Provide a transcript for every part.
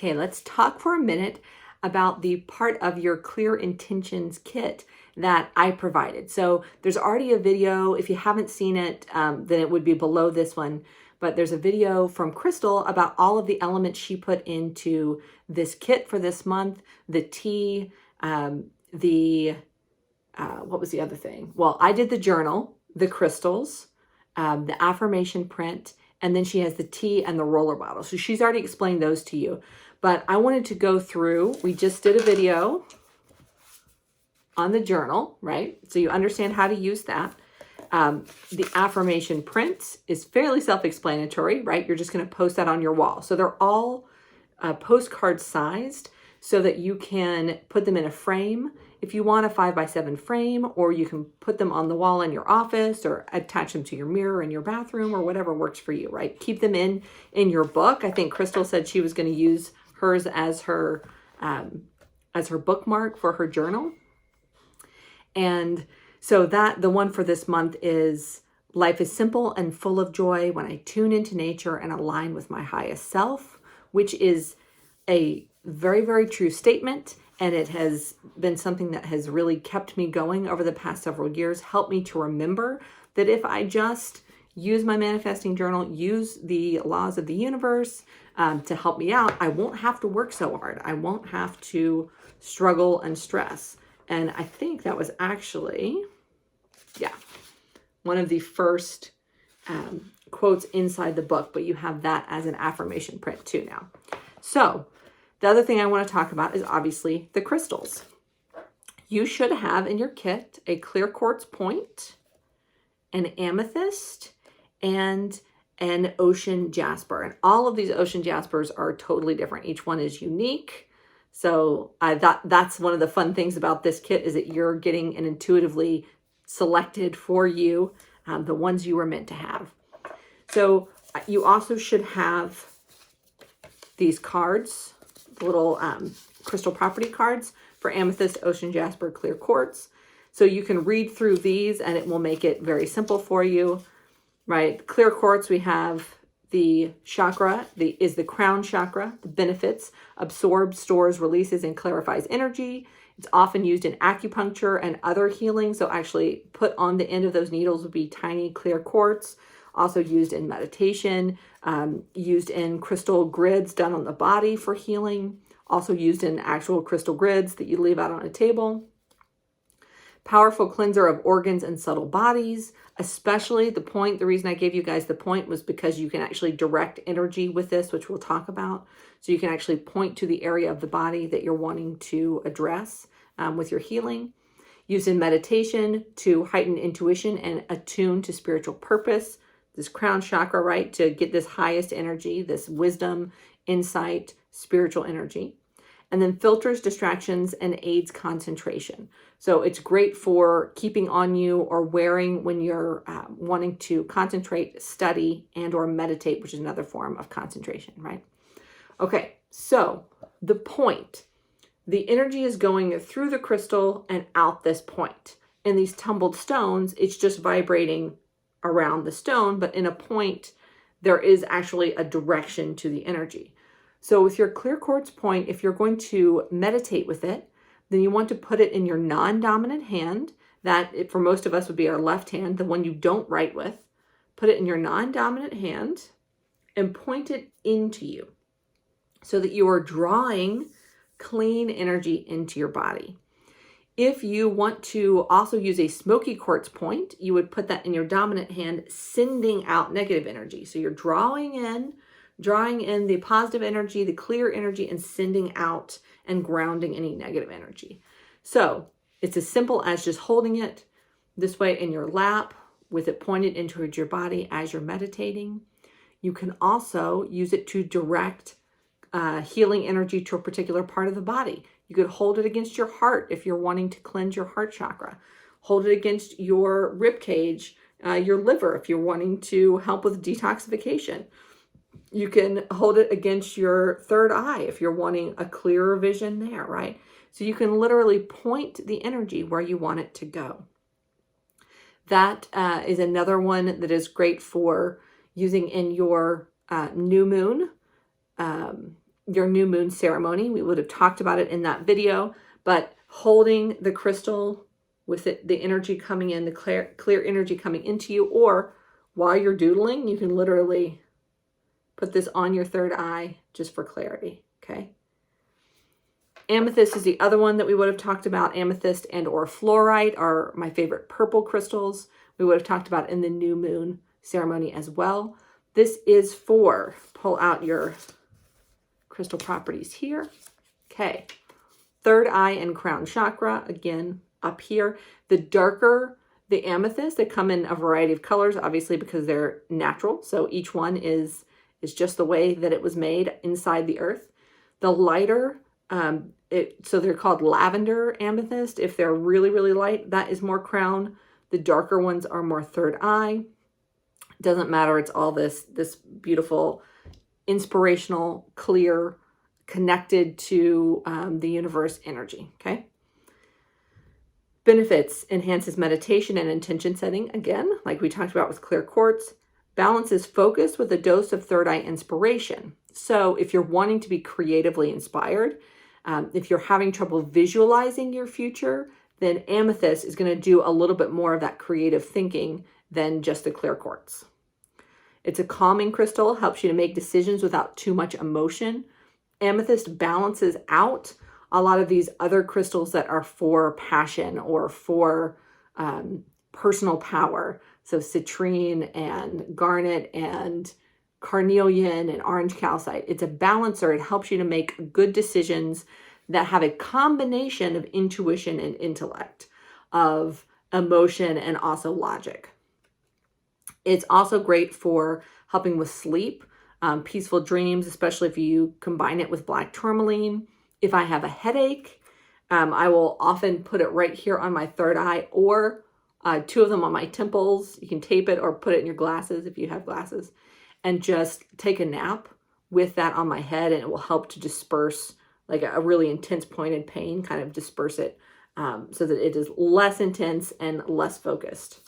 Okay, let's talk for a minute about the part of your Clear Intentions kit that I provided. So there's already a video. If you haven't seen it, then it would be below this one. But there's a video from Crystal about all of the elements she put into this kit for this month. The tea, what was the other thing? Well, I did the journal, the crystals, the affirmation print, and then she has the tea and the roller bottle. So she's already explained those to you. But I wanted to go through, we just did a video on the journal, right? So you understand how to use that. The affirmation print is fairly self-explanatory, right? You're just going to post that on your wall. So they're all postcard sized so that you can put them in a frame if you want a 5x7 frame, or you can put them on the wall in your office or attach them to your mirror in your bathroom or whatever works for you, right? Keep them in your book. I think Crystal said she was going to use hers as her bookmark for her journal. And so that the one for this month is life is simple and full of joy when I tune into nature and align with my highest self, which is a very, very true statement. And it has been something that has really kept me going over the past several years, helped me to remember that if I just use my manifesting journal, use the laws of the universe to help me out, I won't have to work so hard. I won't have to struggle and stress. And I think that was actually, one of the first quotes inside the book, but you have that as an affirmation print too now. So the other thing I want to talk about is obviously the crystals. You should have in your kit a clear quartz point, an amethyst, and an ocean jasper. And all of these ocean jaspers are totally different. Each one is unique. So I thought that's one of the fun things about this kit is that you're getting an intuitively selected for you, the ones you were meant to have. So you also should have these cards, little crystal property cards for amethyst, ocean jasper, clear quartz. So you can read through these and it will make it very simple for you, right? Clear quartz, we have the chakra, is the crown chakra. The benefits: absorbs, stores, releases, and clarifies energy. It's often used in acupuncture and other healing. So actually put on the end of those needles would be tiny clear quartz. Also used in meditation, used in crystal grids done on the body for healing. Also used in actual crystal grids that you leave out on a table. Powerful cleanser of organs and subtle bodies, especially the point. The reason I gave you guys the point was because you can actually direct energy with this, which we'll talk about. So you can actually point to the area of the body that you're wanting to address with your healing. Used in meditation to heighten intuition and attune to spiritual purpose. This crown chakra, right, to get this highest energy, this wisdom, insight, spiritual energy. And then filters distractions and aids concentration. So it's great for keeping on you or wearing when you're wanting to concentrate, study, and or meditate, which is another form of concentration, right? Okay, so the point. The energy is going through the crystal and out this point. In these tumbled stones, it's just vibrating around the stone, but in a point, there is actually a direction to the energy. So with your clear quartz point, if you're going to meditate with it, then you want to put it in your non-dominant hand. That, for most of us, would be our left hand, the one you don't write with. Put it in your non-dominant hand and point it into you so that you are drawing clean energy into your body. If you want to also use a smoky quartz point, you would put that in your dominant hand, sending out negative energy. So you're drawing in the positive energy, the clear energy, and sending out and grounding any negative energy. So it's as simple as just holding it this way in your lap with it pointed into your body as you're meditating. You can also use it to direct healing energy to a particular part of the body. You could hold it against your heart if you're wanting to cleanse your heart chakra. Hold it against your rib cage, your liver, if you're wanting to help with detoxification. You can hold it against your third eye if you're wanting a clearer vision there, right? So you can literally point the energy where you want it to go. That is another one that is great for using in your new moon your new moon ceremony. We would have talked about it in that video, but holding the crystal with it, the energy coming in, the clear energy coming into you, or while you're doodling, you can literally put this on your third eye just for clarity, okay? Amethyst is the other one that we would have talked about. Amethyst and or fluorite are my favorite purple crystals. We would have talked about in the new moon ceremony as well. This is for, pull out your crystal properties here. Okay, third eye and crown chakra, again, up here. The darker the amethyst, they come in a variety of colors, obviously because they're natural. So each one is just the way that it was made inside the earth. The lighter, so they're called lavender amethyst. If they're really, really light, that is more crown. The darker ones are more third eye. Doesn't matter. It's all this beautiful, inspirational, clear, connected to the universe energy. Okay. Benefits: enhances meditation and intention setting. Again, like we talked about with clear quartz. Balances focus with a dose of third eye inspiration. So if you're wanting to be creatively inspired, if you're having trouble visualizing your future, then amethyst is going to do a little bit more of that creative thinking than just the clear quartz. It's a calming crystal, helps you to make decisions without too much emotion. Amethyst balances out a lot of these other crystals that are for passion or for personal power. So citrine and garnet and carnelian and orange calcite. It's a balancer. It helps you to make good decisions that have a combination of intuition and intellect, of emotion and also logic. It's also great for helping with sleep, peaceful dreams, especially if you combine it with black tourmaline. If I have a headache, I will often put it right here on my third eye, or two of them on my temples. You can tape it or put it in your glasses if you have glasses, and just take a nap with that on my head, and it will help to disperse like a really intense pointed pain, kind of disperse it so that it is less intense and less focused.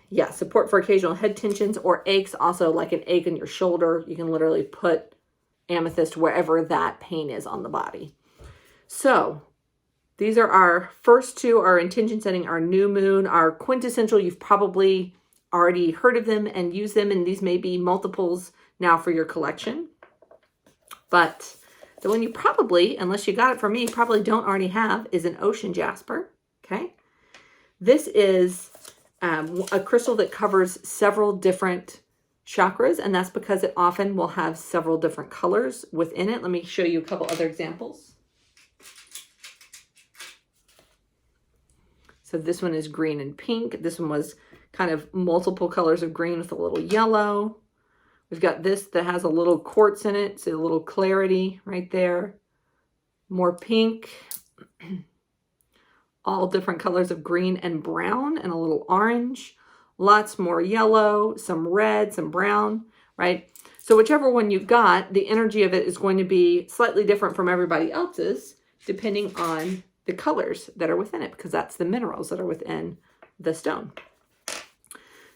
Yeah, support for occasional head tensions or aches, also like an ache in your shoulder. You can literally put amethyst wherever that pain is on the body. So these are our first two, our intention setting, our new moon, our quintessential. You've probably already heard of them and used them, and these may be multiples now for your collection. But the one you probably, unless you got it from me, probably don't already have is an ocean jasper, okay? This is a crystal that covers several different chakras, and that's because it often will have several different colors within it. Let me show you a couple other examples. So this one is green and pink. This one was kind of multiple colors of green with a little yellow. We've got this that has a little quartz in it, so a little clarity right there. More pink. All different colors of green and brown and a little orange. Lots more yellow, some red, some brown, right? So whichever one you got, the energy of it is going to be slightly different from everybody else's, depending on the colors that are within it, because that's the minerals that are within the stone.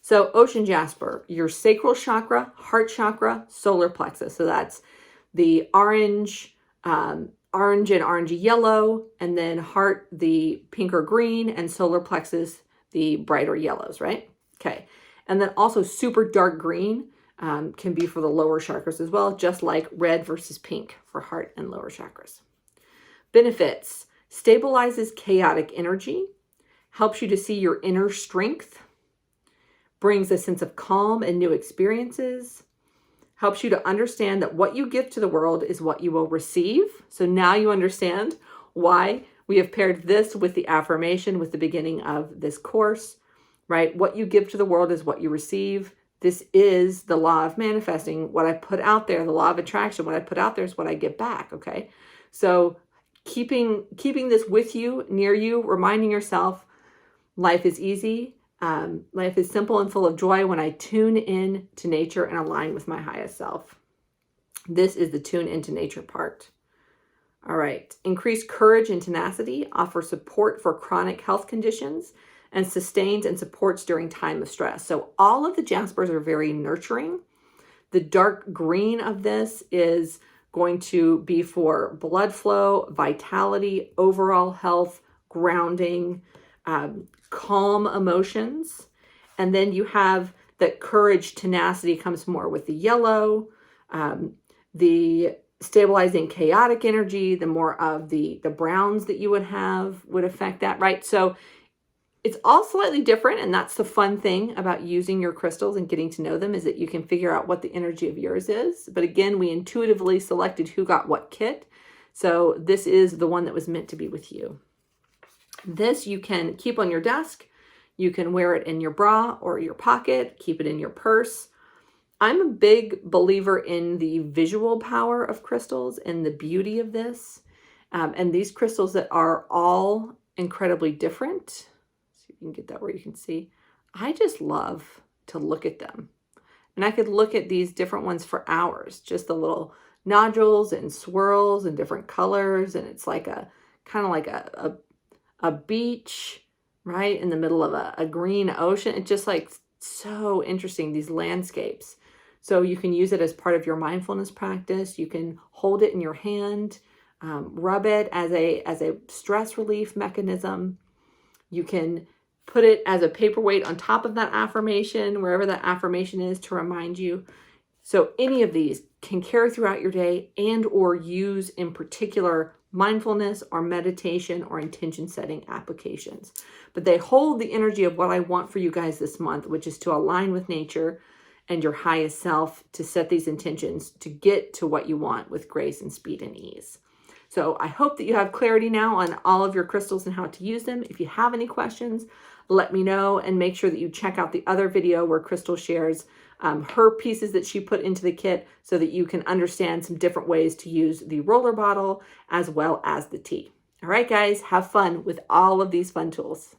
So ocean jasper, your sacral chakra, heart chakra, solar plexus. So that's the orange, orange and orangey yellow, and then heart, the pink or green, and solar plexus, the brighter yellows, right? Okay. And then also super dark green can be for the lower chakras as well, just like red versus pink for heart and lower chakras. Benefits: stabilizes chaotic energy, helps you to see your inner strength, brings a sense of calm and new experiences, helps you to understand that what you give to the world is what you will receive. So now you understand why we have paired this with the affirmation with the beginning of this course, right? What you give to the world is what you receive. This is the law of manifesting. What I put out there, the law of attraction, what I put out there is what I get back, okay? So keeping this with you, near you, reminding yourself life is easy. Life is simple and full of joy when I tune in to nature and align with my highest self. This is the tune into nature part. All right. Increase courage and tenacity, offer support for chronic health conditions, and sustains and supports during time of stress. So all of the jaspers are very nurturing. The dark green of this is going to be for blood flow, vitality, overall health, grounding, calm emotions. And then you have that courage, tenacity comes more with the yellow, the stabilizing chaotic energy, the more of the browns that you would have would affect that, right? So it's all slightly different, and that's the fun thing about using your crystals and getting to know them, is that you can figure out what the energy of yours is. But again, we intuitively selected who got what kit. So this is the one that was meant to be with you. This you can keep on your desk. You can wear it in your bra or your pocket, keep it in your purse. I'm a big believer in the visual power of crystals and the beauty of this. And these crystals that are all incredibly different. So you can get that where you can see. I just love to look at them. And I could look at these different ones for hours, just the little nodules and swirls and different colors. And it's like a kind of like a beach, right, in the middle of a green ocean. It's just like so interesting, these landscapes. So you can use it as part of your mindfulness practice. You can hold it in your hand, rub it as a stress relief mechanism. You can put it as a paperweight on top of that affirmation, wherever that affirmation is, to remind you. So any of these can carry throughout your day and or use in particular mindfulness or meditation or intention setting applications. But they hold the energy of what I want for you guys this month, which is to align with nature and your highest self, to set these intentions to get to what you want with grace and speed and ease. So I hope that you have clarity now on all of your crystals and how to use them. If you have any questions, let me know, and make sure that you check out the other video where Crystal shares her pieces that she put into the kit, so that you can understand some different ways to use the roller bottle as well as the tea. All right, guys, have fun with all of these fun tools.